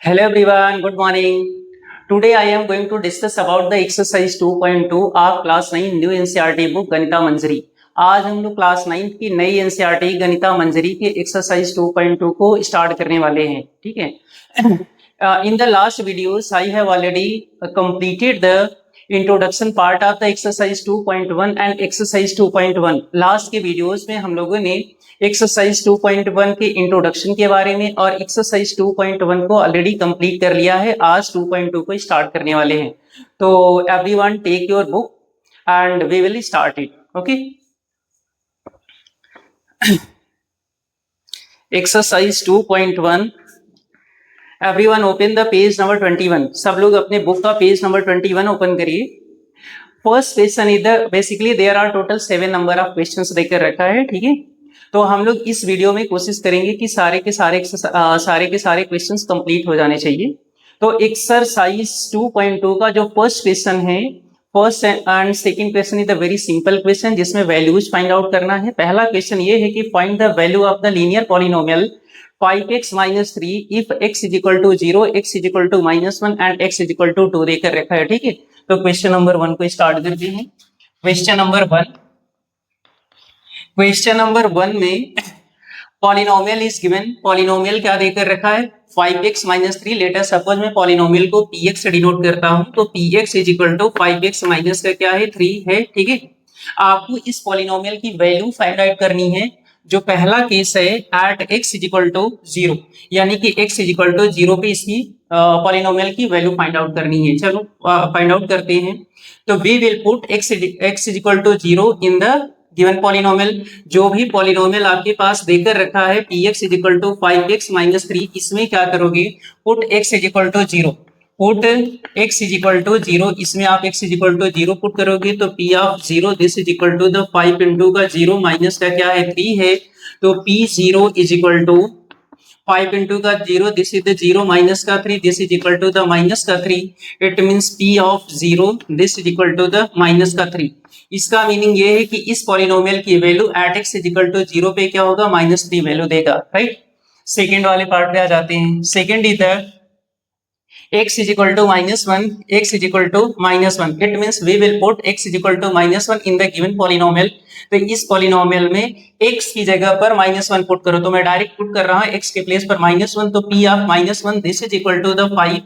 Hello everyone, good morning. Today I am going to discuss about the exercise 2.2 of class 9 new NCERT book गणिता मंजरी। आज हम लोग class 9 की नई NCERT गणिता मंजरी के exercise 2.2 को स्टार्ट करने वाले हैं। ठीक है। In the last videos I have already completed the introduction part of the exercise 2.1 and exercise 2.1। Last के वीडियोस में हम लोगों ने एक्सरसाइज 2.1 के इंट्रोडक्शन के बारे में और एक्सरसाइज 2.1 को ऑलरेडी कंप्लीट कर लिया है। आज 2.2 को स्टार्ट करने वाले हैं। तो everyone take your book and we will start it. Okay. Exercise 2.1, everyone open the page number 21। सब लोग अपने बुक का पेज नंबर 21 ओपन करिए। फर्स्ट क्वेश्चन इधर basically there are total 7 number of questions देकर रखा है। ठीक है। तो हम लोग इस वीडियो में कोशिश करेंगे कि सारे के सारे क्वेश्चंस कंप्लीट हो जाने चाहिए। तो एक्सरसाइज 2.2 का जो फर्स्ट क्वेश्चन है, first and second question is the very simple question जिसमें वैल्यूज फाइंड आउट करना है। पहला क्वेश्चन ये है कि find the value of the linear polynomial 5x - 3 if x = 0, x = -1 and x = 2 देकर रखा है। ठीक है। तो क्वेश्चन नंबर 1 को स्टार्ट करते हैं। क्वेश्चन नंबर 1 में पॉलिनोमियल इज गिवन। पॉलिनोमियल क्या देकर रखा है? 5x - 3। लेट अस सपोज मैं पॉलिनोमियल को px से डिनोट करता हूं, तो px = 5x माइनस का क्या है? 3 है। ठीक है। आपको इस पॉलिनोमियल की वैल्यू फाइंड आउट करनी है। जो पहला केस है एट x = 0, यानी कि x = 0 पे इसकी पॉलिनोमियल की वैल्यू फाइंड आउट करनी है। चलो फाइंड आउट करते हैं। तो we will put x = 0 in the given polynomial. जो भी पॉलिनोमियल आपके पास देकर रखा है px = 5x - 3, इसमें क्या करोगे? Put x = 0। पुट x = 0, इसमें आप x = 0 पुट करोगे तो p of 0 this = the 5 into का 0 माइनस का क्या है? 3 है। तो p0 = 5 into का 0 दिस इज द 0 माइनस का 3 दिस = द माइनस का 3। It means p of 0 this = the minus का 3। इसका मीनिंग ये है कि इस पॉलिनोमियल की वैल्यू एट x = 0 पे क्या होगा? -3 वैल्यू देगा। राइट। सेकेंड वाले पार्ट पे आ जाते हैं। सेकेंड इधर x = -1, x = -1। It means we will put x = -1 in the given polynomial। तो इस पॉलिनोमियल में x की जगह पर -1 पुट करो। तो मैं डायरेक्ट पुट कर रहा हूं x के प्लेस पर -1, तो p of -1 this = the 5।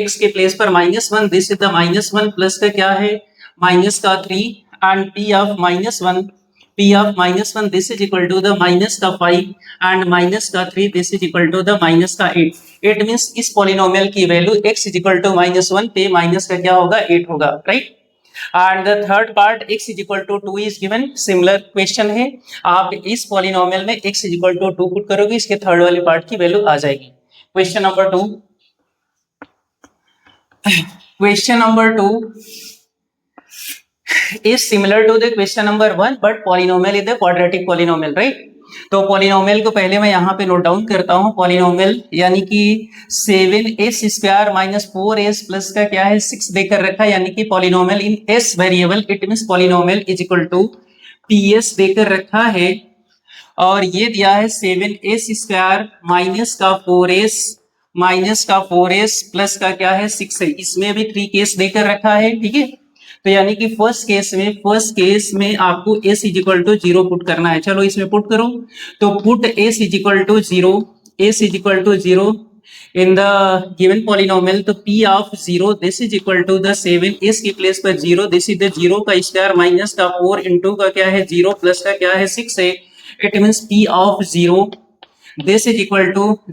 x के प्लेस पर -1 दिस इज द -1 प्लस का क्या है? माइनस का 3 and p of -1 this is equal to the minus का 5 and minus का 3 this is equal to the minus का 8। It means इस पॉलिनोमियल की वैल्यू x = -1 पे माइनस का क्या होगा? 8 होगा। Right. And the third part x = 2 is given. Similar question है। आप इस पॉलिनोमियल में x = 2 पुट करोगे, इसके थर्ड वाले पार्ट की वैल्यू आ जाएगी। Question number 2 is similar to the question number 1 but polynomial is the quadratic polynomial, right? तो पॉलिनोमियल को पहले मैं यहाँ पे नोट डाउन करता हूँ। पॉलिनोमियल यानी कि 7s² - 4s प्लस का क्या है? 6 देकर रखा है, यानी कि polynomial in s variable. It means polynomial = ps देकर रखा है और ये दिया है 7s² माइनस का 4s प्लस का क्या है? 6 है। इसमें भी 3 केस देकर रखा है। ठीक है। तो यानी कि फर्स्ट केस में आपको s = 0 पुट करना है। चलो इसमें पुट करो। तो put s = 0 in the given polynomial. तो p of 0 this = the 7। s की प्लेस पर 0 दिस इज द 0 का स्क्वायर माइनस का 4 इंटू का क्या है? 0 प्लस का क्या है? 6 है। It means p of 0 this =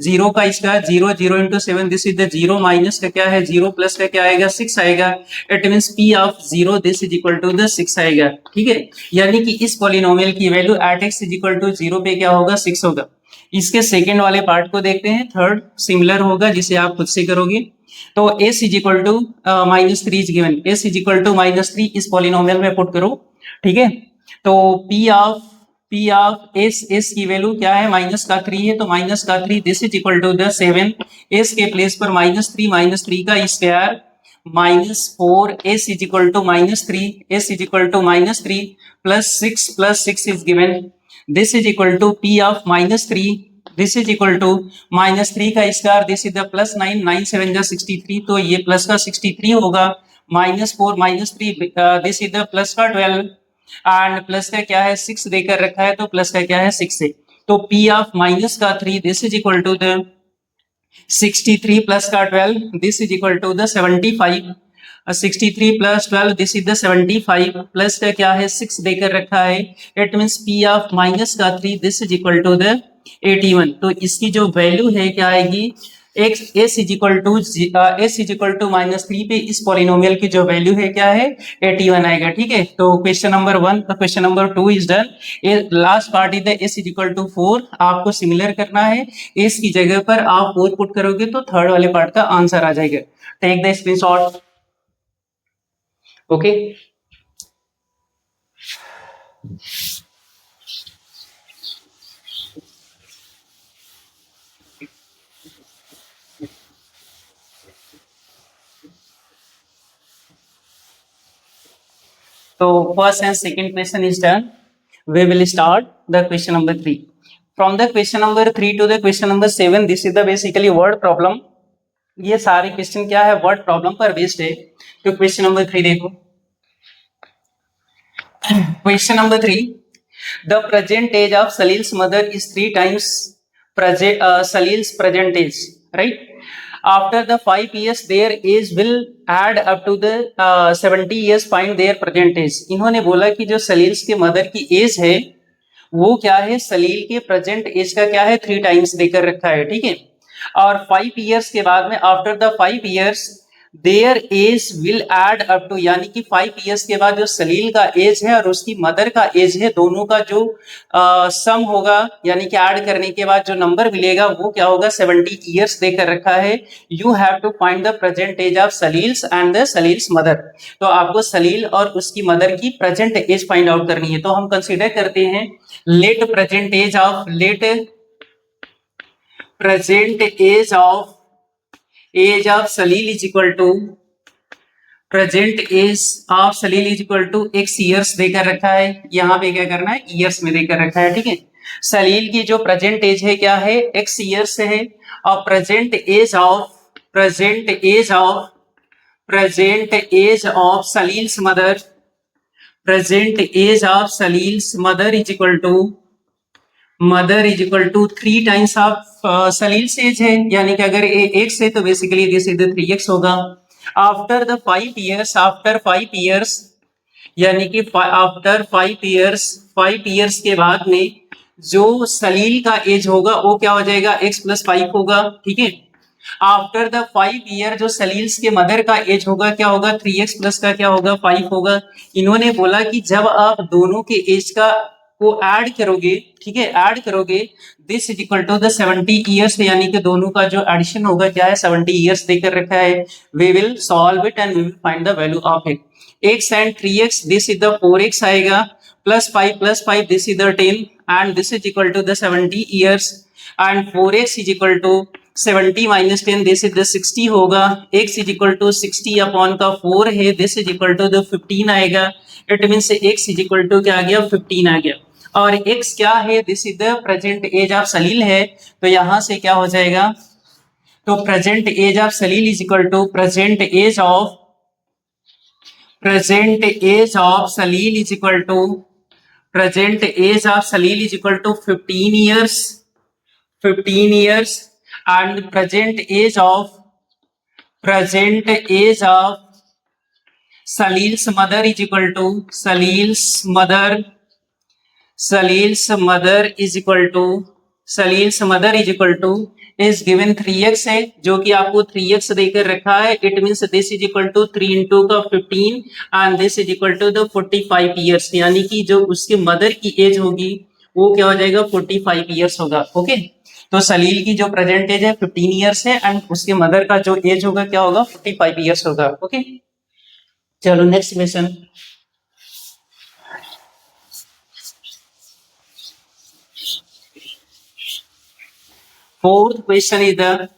0 का square 0 into 7 this is the 0 minus का क्या है? 0 प्लस का क्या आएगा? 6 आएगा। It means p of 0 this = the 6 आएगा। ठीक है। यानी कि इस पॉलिनोमियल की वैल्यू एट x = 0 पे क्या होगा? 6 होगा। इसके सेकेंड वाले पार्ट को देखते हैं। थर्ड सिमिलर होगा जिसे आप खुद से करोगे। तो s = -3 इज गिवन। s = -3 इस पॉलिनोमियल में पुट करो। ठीक है। तो p of s की वैल्यू क्या है? माइनस का 3 है। तो माइनस का 3 दिस = द 7। s के प्लेस पर -3 का square -4 s = -3 plus 6 is given. This = p of -3 this is equal to -3 का स्क्वायर, दिस इज द +9, 9 7 जा 63, तो ये प्लस का 63 होगा, -4 -3 दिस इज द प्लस का 12 एंड प्लस का क्या है 6 देकर रखा है, तो प्लस का क्या है 6 है, तो P ऑफ माइनस का 3 this is equal to the 63 plus का 12 this is equal to the 75, 63 plus 12 this is the 75 plus का क्या है 6 देकर रखा है, it means P of minus का 3 this is equal to the 81, तो इसकी जो वैल्यू है क्या आएगी x s is equal to -3 पे इस पॉलिनोमियल की जो वैल्यू है क्या है 81 आएगा। ठीक है, तो question number 1 question number 2 is done. Last part is the s is equal to 4, आपको सिमिलर करना है, s की जगह पर आप 4 पुट करोगे तो थर्ड वाले पार्ट का आंसर आ जाएगा। Take the screenshot. Okay, so first and second question is done. We will start the question number 3. From the question number 3 to the question number 7, this is the basically word problem. ये सारे question क्या है word problem पर based है। तो question number 3 देखो, question number 3, the present age of Salil's mother is 3 times Salil's present age, right? After the 5 years their age will add up to the 70 years, find their present age. इन्होंने बोला कि जो सलील्स के mother की as है वो क्या है सलील के प्रेजेंट एज का क्या है 3 times देकर रखा है। ठीक है, और 5 years के बाद में after the 5 years their age will add up to, यानी कि 5 years के बाद जो सलील का एज है और उसकी मदर का एज है दोनों का जो सम होगा, यानी कि ऐड करने के बाद जो नंबर मिलेगा वो क्या होगा 70 years देकर रखा है। You have to find the present age of Salil's and the Salil's mother. तो आपको सलील और उसकी मदर की प्रेजेंट एज फाइंड आउट करनी है। तो हम कंसीडर करते हैं let present age of Salil is equal to present age of Salil is equal to x years देकर रखा है, यहाँ पे क्या करना है ईयर्स में देकर रखा है। ठीक है, सलील की जो प्रेजेंट एज है क्या है x ईयर्स है, और present age of Salil's mother is equal to 3 times of Salil's age है, यानी कि अगर x है तो बेसिकली दिस इज 3x होगा। आफ्टर 5 years यानी कि आफ्टर 5 years के बाद में जो सलील का एज होगा वो क्या हो जाएगा x + 5 होगा। ठीक है, आफ्टर द 5 year जो सलील्स के मदर का एज होगा क्या होगा 3x प्लस का क्या होगा 5 होगा। इन्होंने बोला कि जब आप दोनों के एज का को ऐड करोगे, ठीक है ऐड करोगे, this is equal to the 70 years, यानी कि दोनों का जो एडिशन होगा क्या है 70 years देकर रखा है। We will solve it and we will find the value of x and 3x, this is the 4x आएगा, +5 this is the 10 and this is equal to the 70 years and 4x is equal to 70 - 10 this is the 60 होगा, x is equal to 60 upon का 4 है, this is equal to the 15 आएगा। It means x is equal to क्या आ गया 15 आ गया, और x क्या है this is the present age of Salil है, तो यहां से क्या हो जाएगा, तो present age of Salil is equal to present age of Salil is equal to 15 years and present age of Salil's mother is equal to Salil's mother is equal to is given 3x है, जो कि आपको 3x देकर रखा है। It means this is equal to 3 into का 15 and this is equal to the 45 years, यानी कि जो उसके मदर की एज होगी वो क्या हो जाएगा 45 years होगा। ओके, तो सलील की जो प्रेजेंट एज है 15 years है एंड उसके मदर का जो एज होगा क्या होगा 45 years होगा। ओके, चलो next question. Fourth question is the,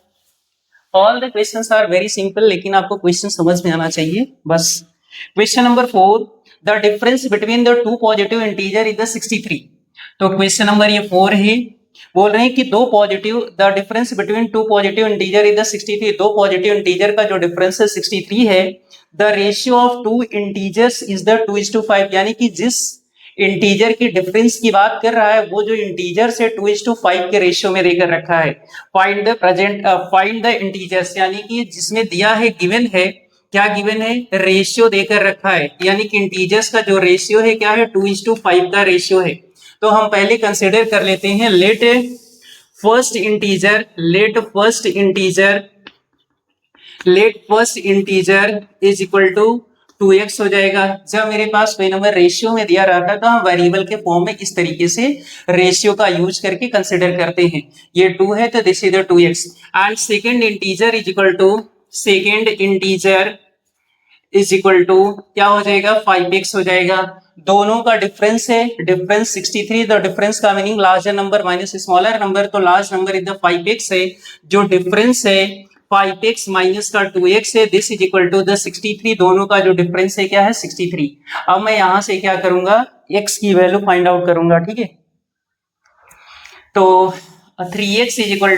all the questions are very simple, लेकिन आपको क्वेश्चन समझ में आना चाहिए बस। Question number 4, the difference between the two positive integer is the 63। तो क्वेश्चन नंबर ये 4 है बोल रहे हैं कि दो positive, the difference between two positive integer is the 63। दो पॉजिटिव इंटीजर का जो डिफरेंस है 63 है। The ratio of two integers is the 2:5, यानी कि जिस इंटीजर की डिफरेंस की बात कर रहा है वो जो इंटीजर से 2:5 के रेशियो में देकर रखा है। फाइंड द इंटीजर्स, यानी कि जिसमें दिया है गिवन है, क्या गिवन है, रेशियो देकर रखा है, यानी कि इंटीजर्स का जो रेशियो है क्या है, 2:5 का रेशियो है। तो हम पहले कंसिडर कर लेते हैं, let first integer is equal to 2x हो जाएगा। जब मेरे पास कोई नंबर रेशियो में दिया रहता तो हम वेरिएबल के फॉर्म में इस तरीके से रेशियो का यूज करके कंसिडर करते हैं। ये 2 है तो this is the 2x and second integer is equal to क्या हो जाएगा, 5x हो जाएगा। दोनों का डिफरेंस है, डिफरेंस 63, द डिफरेंस का meaning larger number minus smaller number, तो large number is the 5x है। जो डिफरेंस है 5x माइनस का 2x है, this is equal to the 63। दोनों का जो डिफरेंस है क्या है, 63। अब मैं यहां से क्या करूंगा, x की वैल्यू फाइंड आउट करूंगा, ठीक है। तो 3x is equal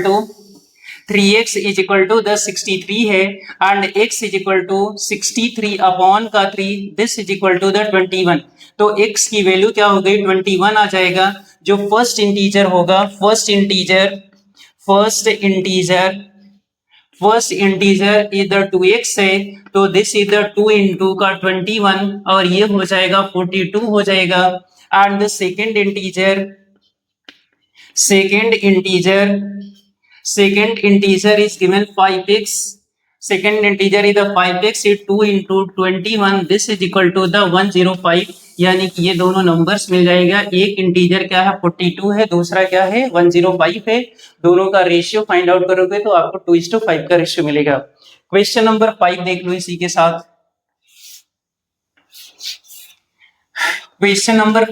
to the 63 है and x is equal to 63 upon का 3, this is equal to the 21। तो x की वैल्यू क्या हो गई, 21 आ जाएगा। जो फर्स्ट इंटीजर होगा, first integer is the 2x है, तो दिस इज द 2 इंटू का 21 और ये हो जाएगा 42 हो जाएगा। And the second integer is given 5x, second integer is the 5x, is 2 into 21, this is equal to the 105, यानी कि ये दोनों नंबर्स मिल जाएगा। एक इंटीजर क्या है 42 है, दूसरा क्या है 105 है। दोनों का रेशियो फाइंड आउट करोगे तो आपको 2:5 का रेशियो मिलेगा। क्वेश्चन नंबर 5 देख लो इसी के साथ। Question number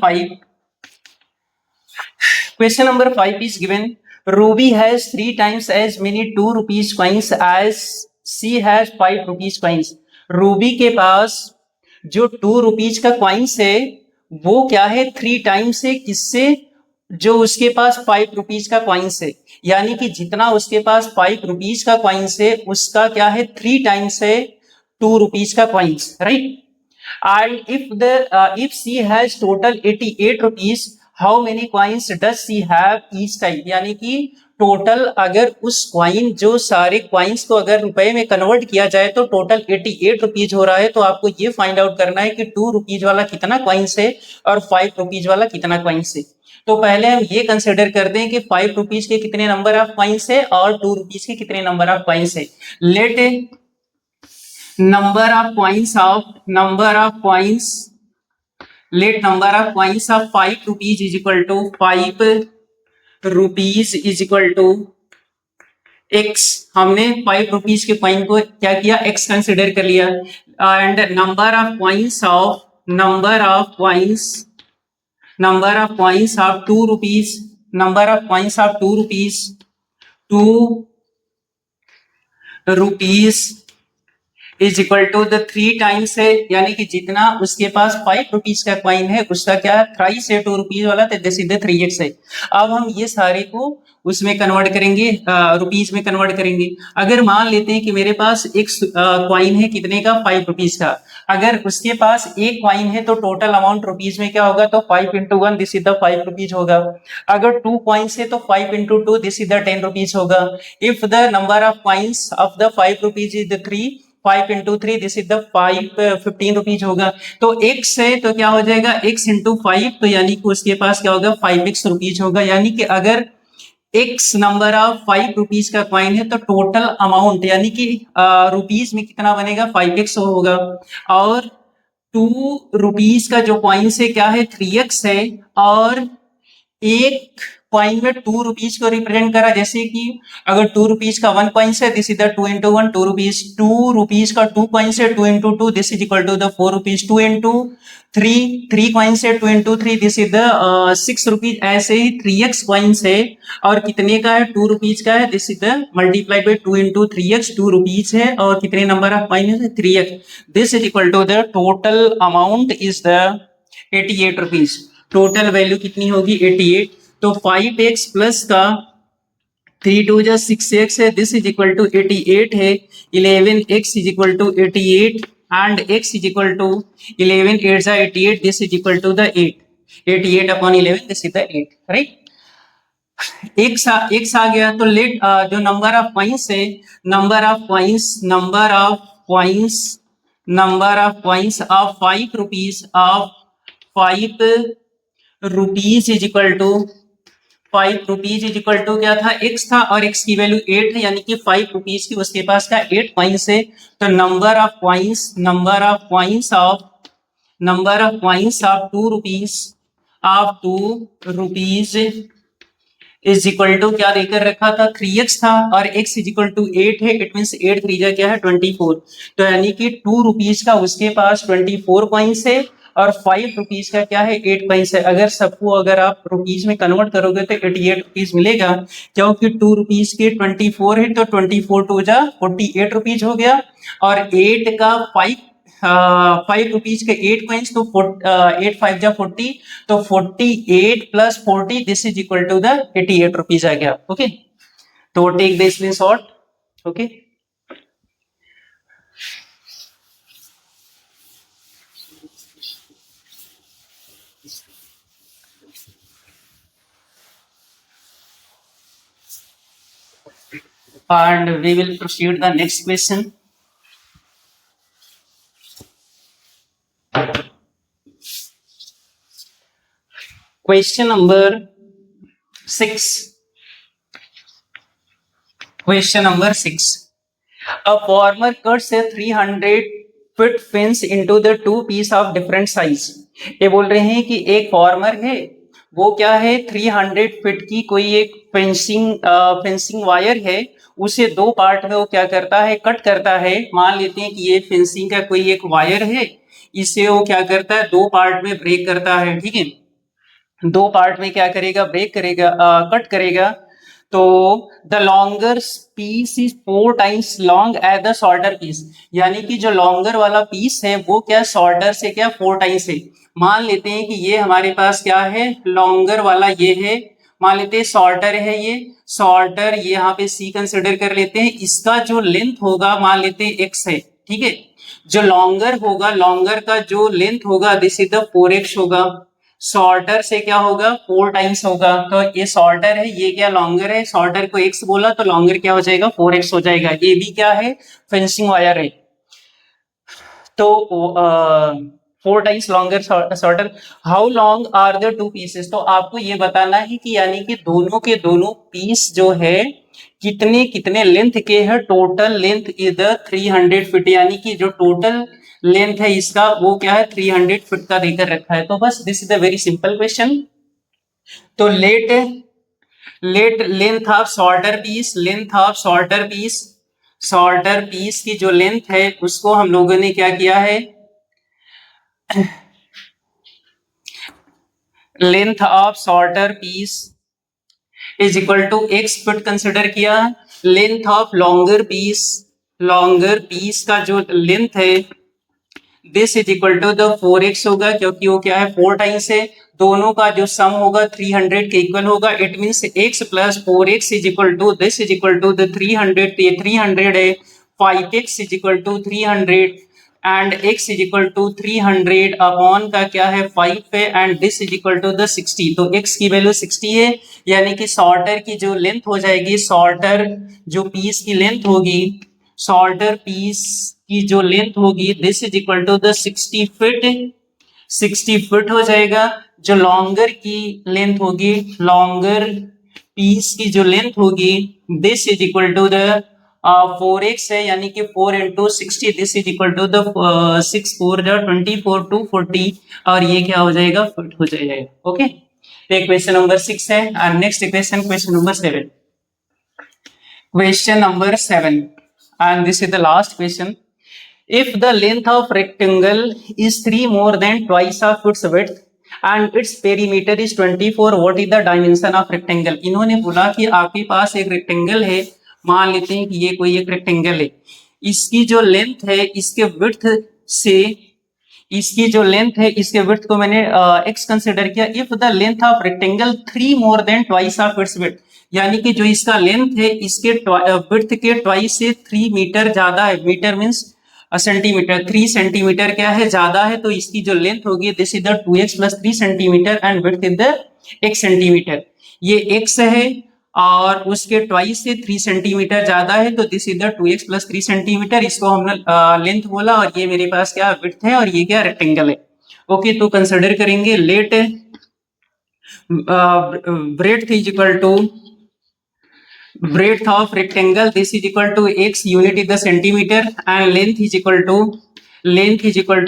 5 is given, Ruby has 3 times as many 2 rupees coins as she has 5 rupees coins। Ruby के पास जो 2 रुपीज का कॉइन्स है वो क्या है, 3 टाइम्स है, किससे, जो उसके पास 5 रुपीज का कॉइन्स है। यानी कि जितना उसके पास 5 रुपीज का कॉइन्स है उसका क्या है, 3 टाइम्स है 2 रुपीज का coins, right. And if she has total 88 rupees, how many coins does she have each time, यानी कि टोटल अगर उस कॉइन, जो सारे कॉइन्स को अगर रुपए में कन्वर्ट किया जाए तो टोटल 88 रुपीज हो रहा है। तो आपको ये फाइंड आउट करना है कि 2 रुपीज वाला कितना कॉइन्स है और 5 रुपीज वाला कितना कॉइन्स है। तो पहले हम ये कंसिडर करते हैं कि 5 रुपीज के कितने नंबर ऑफ कॉइन्स है और 2 रुपीज के कितने नंबर ऑफ कॉइन्स है। Let number of coins of 5 rupees is equal to 5 rupees is equal to x। हमने 5 रुपीज के कॉइन को क्या किया, x कंसिडर कर लिया। And number of coins of 2 rupees, 2 rupees is equal to the 3 times है, यानी कि जितना उसके पास 5 रुपीज का कॉइन है उसका क्या है, थ्राइस है 2 रुपीज वाला, तो दिस इज द 3x है। अब हम ये सारे को उसमें कन्वर्ट करेंगे, रुपीज में कन्वर्ट करेंगे। अगर मान लेते हैं कि मेरे पास एक कॉइन है कितने का, 5 रुपीज का, अगर उसके पास एक कॉइन है तो टोटल अमाउंट रुपीज में क्या होगा, तो 5 into 1 this is the 5 rupees होगा। अगर 2 कॉइन्स है तो 5 into 2 this is the 10 rupees होगा। If the number of coins of the 5 rupees is the 3, 5 into 3 this is the 15 rupees होगा। तो x है तो क्या हो जाएगा, x into 5, तो यानी कि उसके पास क्या होगा, 5x रुपीज होगा। यानी कि अगर x नंबर ऑफ 5 रुपीज का कॉइन है तो टोटल अमाउंट यानी कि रुपीज में कितना बनेगा, 5x होगा। और 2 रुपीज का जो कॉइन है क्या है, 3x है। और एक कॉइन में 2 रुपीज को रिप्रेजेंट करा, जैसे कि अगर 2 रुपीज का 1 कॉइन है this is the 2 into 1 2 rupees, 2 rupees का 2 कॉइन है 2 into 2 this is equal to the 4 rupees, 2 into 3 coin है 2 into 3 this is the 6 rupees. ऐसे ही 3x कॉइन है और कितने का है, 2 रुपीज का है, this is the multiplied by 2 into 3x, 2 rupees है और कितने नंबर ऑफ कॉइन है, 3x, this is equal to the total amount is the 88 rupees. Total value कितनी होगी, 88। तो 5x प्लस का 3 2 जा 6x है, दिस इज इक्वल टू 88 है, 11x is equal to 88 and x is equal to 11 8 जा 88, this is equal to the 8, 88 upon 11, this is the 8, right. x आ गया, तो लेट जो नंबर ऑफ पॉइंट्स है, number of points of 5 rupees is equal to 5 rupees is equal to क्या था, x था और x की वैल्यू 8 है, यानी कि 5 रुपीज की उसके पास का 8 पॉइंट्स है। तो number of points of 2 rupees is equal to क्या देकर रखा था, 3x था और x इज इक्वल टू 8 है, इट मींस 8 3 जा क्या है 24, तो यानी कि 2 रुपीज का उसके पास 24 पॉइंट्स है और 5 रुपीज का क्या है 8 पॉइंट्स है। अगर सबको अगर आप रुपीज में कन्वर्ट करोगे तो 88 रुपीज मिलेगा, क्योंकि 2 रुपीज के 24 है, तो 24 2 जा 48 रुपीज हो गया और 8 का 5 रुपीज के 8 कॉइन्स, तो 8 5 जा 40, तो 48 plus 40, this is equal to the 88 rupees आ गया। ओके, तो take this screenshot. Okay, and we will proceed the next question. Question number 6. Question number 6. A farmer cuts a 300 feet fence into the two piece of different size. ये बोल रहे हैं कि एक farmer है, वो क्या है 300 फीट की कोई एक फेंसिंग वायर है, उसे दो पार्ट में वो क्या करता है, कट करता है। मान लेते हैं कि ये फेंसिंग का कोई एक वायर है, इसे वो क्या करता है, दो पार्ट में ब्रेक करता है, ठीक है, दो पार्ट में क्या करेगा, ब्रेक करेगा, कट करेगा। तो the longer piece is 4 times long as the shorter piece, यानी कि जो लॉन्गर वाला पीस है वो क्या शॉर्टर से क्या 4 टाइम्स है। मान लेते हैं कि ये हमारे पास क्या है, लॉन्गर वाला ये है, मान लेते हैं शॉर्टर है, ये शॉर्टर ये यहाँ पे सी कंसिडर कर लेते हैं, इसका जो लेंथ होगा मान लेते हैं x है, ठीक है। जो लॉन्गर होगा, लॉन्गर का जो लेंथ होगा दिस इज द 4x होगा, शॉर्टर से क्या होगा 4 टाइम्स होगा। तो ये शॉर्टर है, ये क्या लॉन्गर है, शॉर्टर को x बोला तो लॉन्गर क्या हो जाएगा 4x हो जाएगा। ये भी क्या है, फेंसिंग वायर है, तो 4 times longer shorter. How long are the two pieces, तो आपको ये बताना है कि यानी कि दोनों के दोनों पीस जो है कितने कितने लेंथ के हैं। टोटल लेंथ इज 300 फीट, यानी कि जो टोटल लेंथ है इसका वो क्या है 300 फीट का देकर रखा है। तो बस this is a very simple question. तो let length of shorter piece, shorter piece की जो लेंथ है उसको हम लोगों ने क्या किया है, length of shorter piece is equal to x foot consider किया। लेंथ ऑफ लॉन्गर पीस का जो लेंथ है this is equal to the 4x होगा, क्योंकि वो क्या है 4 टाइम्स है, दोनों का जो सम होगा 300 के इक्वल होगा। It means x plus 4x is equal to this is equal to the 300, ये 300 है, 5x is equal to 300 and x is equal to 300 upon का क्या है 5 है and this is equal to the 60। तो x की value 60 है, यानी कि शॉर्टर की जो लेंथ हो जाएगी, शॉर्टर जो पीस की लेंथ होगी, शॉर्टर पीस की जो लेंथ होगी this is equal to the 60 feet हो जाएगा। जो लॉन्गर की लेंथ होगी, लॉन्गर पीस की जो लेंथ होगी this is equal to the 4x है, यानी कि 4 into 60, this is equal to the 6 4 24 240 और ये क्या हो जाएगा फुट हो जाएगा। ओके, ये क्वेश्चन नंबर 6 है। और next question number 7, question number 7 and this is the last question. If the length of rectangle is 3 more than twice of its width and its perimeter is 24, what is the dimension of rectangle? इन्होंने बोला कि आपके पास एक rectangle है, मान लेते हैं कि ये कोई एक रेक्टेंगल है, इसकी जो लेंथ है इसके विड्थ से इसकी जो लेंथ है, इसके विड्थ को मैंने x कंसिडर किया। If the length of rectangle 3 more than twice of its width, यानी कि जो इसका लेंथ है इसके विड्थ के ट्वाइस से 3 मीटर ज्यादा है, मीटर मींस सेंटीमीटर, 3 सेंटीमीटर क्या है ज्यादा है, तो इसकी जो लेंथ होगी this is the 2x plus 3 centimetre and width is the x centimetre. ये x है और उसके ट्वाइस से 3 सेंटीमीटर ज्यादा है, तो this is the 2x plus 3 centimetre, इसको हमने लेंथ बोला, और ये मेरे पास क्या विड्थ है और ये क्या रेक्टेंगल है। ओके, तो कंसिडर करेंगे let breadth is equal to breadth of rectangle, this is equal to x, unit is the centimeter, and length is equal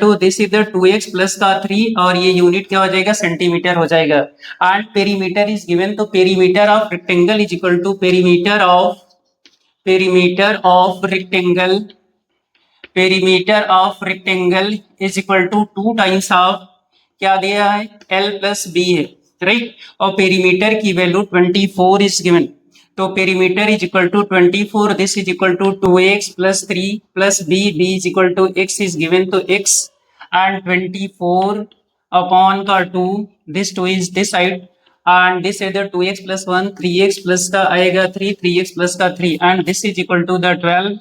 to this is the 2x plus का 3 और ये यूनिट क्या हो जाएगा centimetre हो जाएगा। एंड पेरीमीटर इज गिवन, तो perimeter of rectangle is equal to perimeter of rectangle is equal to 2 times of क्या दिया है l प्लस बी है, राइट। और पेरीमीटर की वैल्यू 24 इज गिवन, तो perimeter is equal to 24, this is equal to 2x plus 3 plus b is equal to x is given, तो x and 24 upon का 2, this 2 is this side and this is the 2x plus 1, 3x plus का आएगा 3, 3x plus का 3 and this is equal to the 12